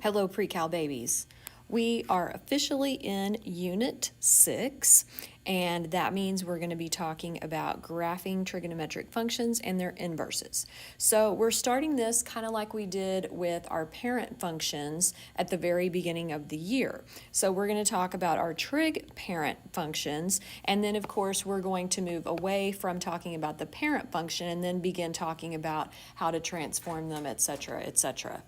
Hello, pre-cal babies. We are officially in Unit 6, and that means we're going to be talking about graphing trigonometric functions and their inverses. So we're starting this kind of like we did with our parent functions at the very beginning of the year. So we're going to talk about our trig parent functions, and then of course we're going to move away from talking about the parent function and then begin talking about how to transform them, etc., etc.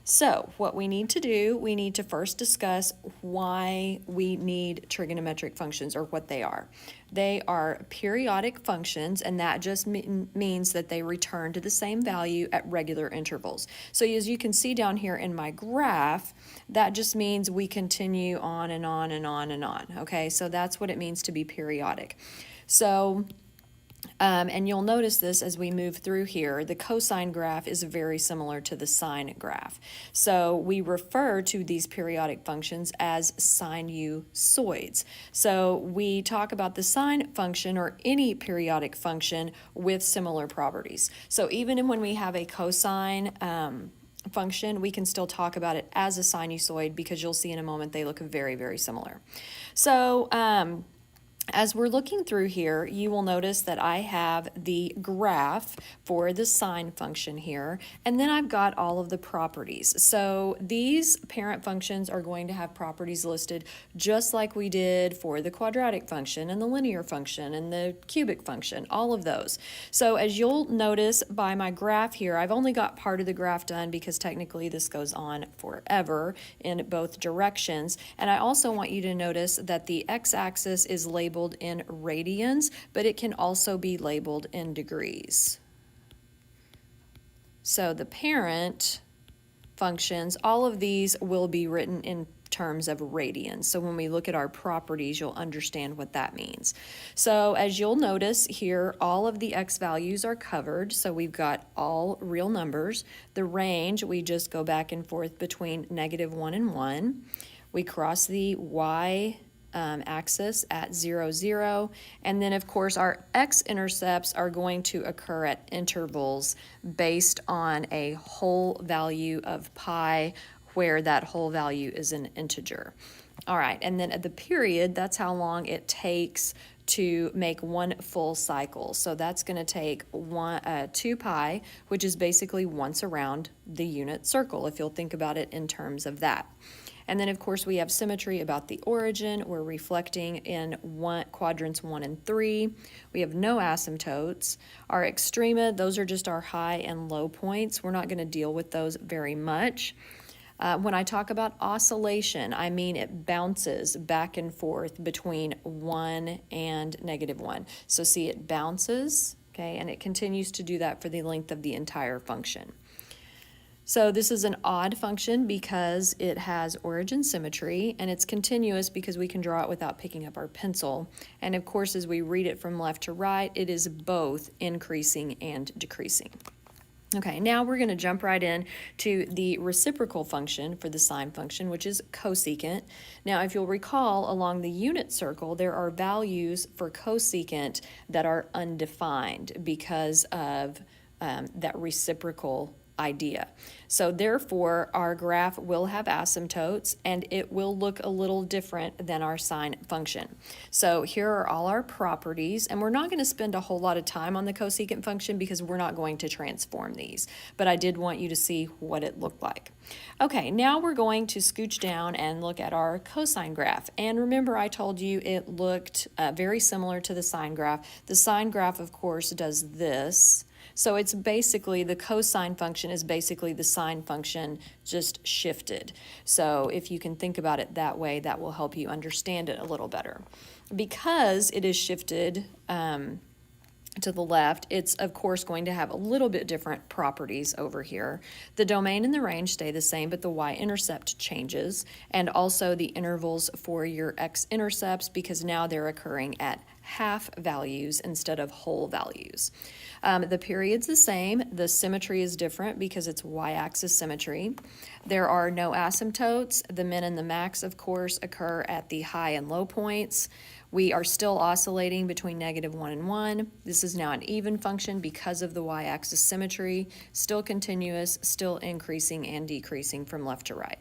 So what we need to do, we need to first discuss why we need trigonometric functions, or what they are. They are periodic functions, and that just means that they return to the same value at regular intervals. So as you can see down here in my graph, that just means we continue on and on and on and on, okay? So that's what it means to be periodic. So and you'll notice this as we move through here, the cosine graph is very similar to the sine graph. So we refer to these periodic functions as sinusoids. So we talk about the sine function or any periodic function with similar properties. So even when we have a cosine function, we can still talk about it as a sinusoid because you'll see in a moment they look very, very similar. So as we're looking through here, you will notice that I have the graph for the sine function here, and then I've got all of the properties. So these parent functions are going to have properties listed just like we did for the quadratic function and the linear function and the cubic function, all of those. So as you'll notice by my graph here, I've only got part of the graph done because technically this goes on forever in both directions. And I also want you to notice that the x-axis is labeled in radians, but it can also be labeled in degrees. So the parent functions, all of these will be written in terms of radians. So when we look at our properties, you'll understand what that means. So as you'll notice here, all of the x values are covered. So we've got all real numbers. The range, we just go back and forth between -1 and 1. We cross the y axis at 0, 0, and then of course our x-intercepts are going to occur at intervals based on a whole value of pi, where that whole value is an integer. All right, and then at the period, that's how long it takes to make one full cycle. So that's going to take 2 pi, which is basically once around the unit circle, if you'll think about it in terms of that. And then, of course, we have symmetry about the origin. We're reflecting in quadrants 1 and 3. We have no asymptotes. Our extrema, those are just our high and low points. We're not going to deal with those very much. When I talk about oscillation, I mean it bounces back and forth between 1 and -1. So see, it bounces, okay, and it continues to do that for the length of the entire function. So this is an odd function because it has origin symmetry, and it's continuous because we can draw it without picking up our pencil. And of course, as we read it from left to right, it is both increasing and decreasing. Okay, now we're going to jump right in to the reciprocal function for the sine function, which is cosecant. Now, if you'll recall, along the unit circle, there are values for cosecant that are undefined because of that reciprocal idea. So therefore, our graph will have asymptotes, and it will look a little different than our sine function. So here are all our properties, and we're not going to spend a whole lot of time on the cosecant function because we're not going to transform these, but I did want you to see what it looked like. Okay, now we're going to scooch down and look at our cosine graph. And remember, I told you it looked very similar to the sine graph. The sine graph, of course, does this. So it's basically, the cosine function is basically the sine function just shifted. So if you can think about it that way, that will help you understand it a little better. Because it is shifted to the left, it's of course going to have a little bit different properties over here. The domain and the range stay the same, but the y-intercept changes, and also the intervals for your x-intercepts, because now they're occurring at half values instead of whole values. The period's the same. The symmetry is different because it's y-axis symmetry. There are no asymptotes. The min and the max, of course, occur at the high and low points. We are still oscillating between -1 and 1. This is now an even function because of the y-axis symmetry, still continuous, still increasing and decreasing from left to right.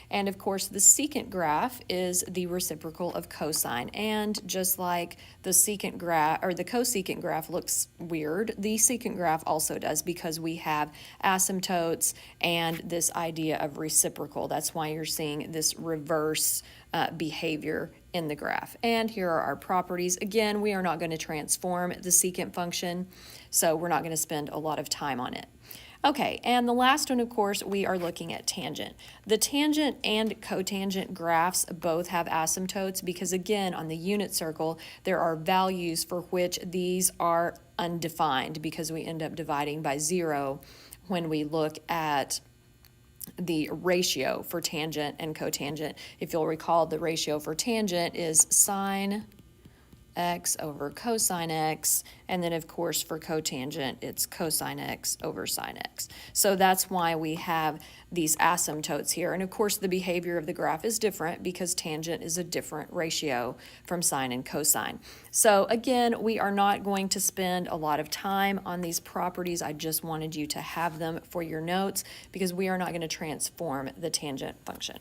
And of course, the secant graph is the reciprocal of cosine. And just like the secant graph or the cosecant graph looks weird, the secant graph also does because we have asymptotes and this idea of reciprocal. That's why you're seeing this reverse behavior in the graph. And here are our properties. Again, we are not going to transform the secant function, so we're not going to spend a lot of time on it. Okay, and the last one, of course, we are looking at tangent. The tangent and cotangent graphs both have asymptotes because, again, on the unit circle, there are values for which these are undefined because we end up dividing by 0 when we look at the ratio for tangent and cotangent. If you'll recall, the ratio for tangent is sine x over cosine x, and then of course for cotangent it's cosine x over sine x. So that's why we have these asymptotes here, and of course the behavior of the graph is different because tangent is a different ratio from sine and cosine. So again, we are not going to spend a lot of time on these properties. I just wanted you to have them for your notes because we are not going to transform the tangent function.